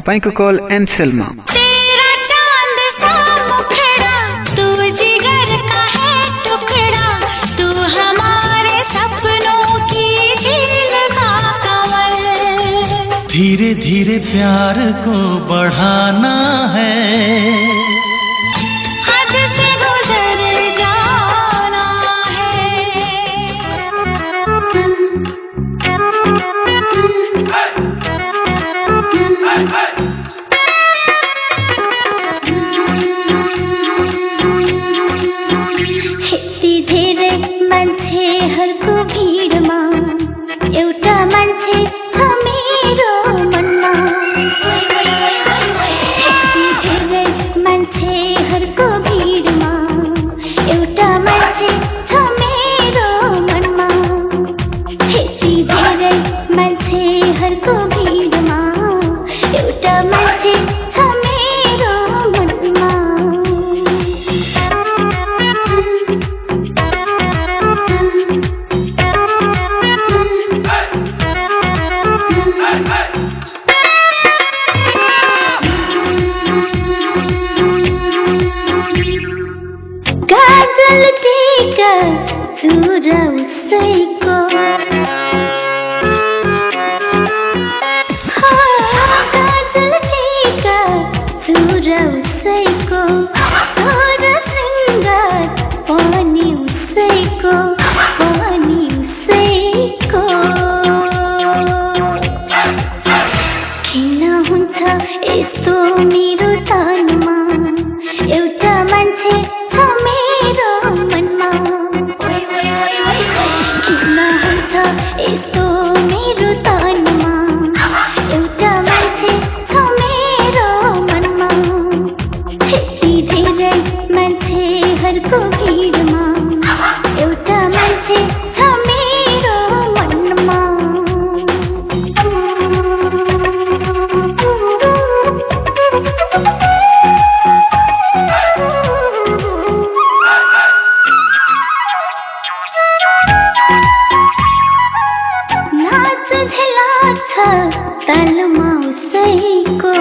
तपाईको कल एन्सेलमा। धीरे धीरे प्यार को बढ़ाना है, हद से गुजर जाना है। धीरे मान्छेहरूको भिडमा एउटा मान्छे छ मेरो मनमा। धीरे मान्छेहरूको भिडमा एउटा मान्छे छ मेरो मनमा। धीरे मान्छेहरूको भिडमा एउटा मान्छे छ मेरो मनमा। काजल टीका चुरा उसैको, काजल टीका चुरा उसैको, तर श्रृङ्गार पनि उसैको, पनि उसैको। किन हुन्छ यस्तो मेरो तनमा, एउटा मान्छे छ मेरो मनमा। किन हुन्छ यस्तो मेरो तनमा, एउटा मान्छे छ मेरो मनमा। धेरै मान्छेहरूको भिडमा एउटा मान्छे छ मेरो मनमा। नाच झेला छ तालमा उसैको,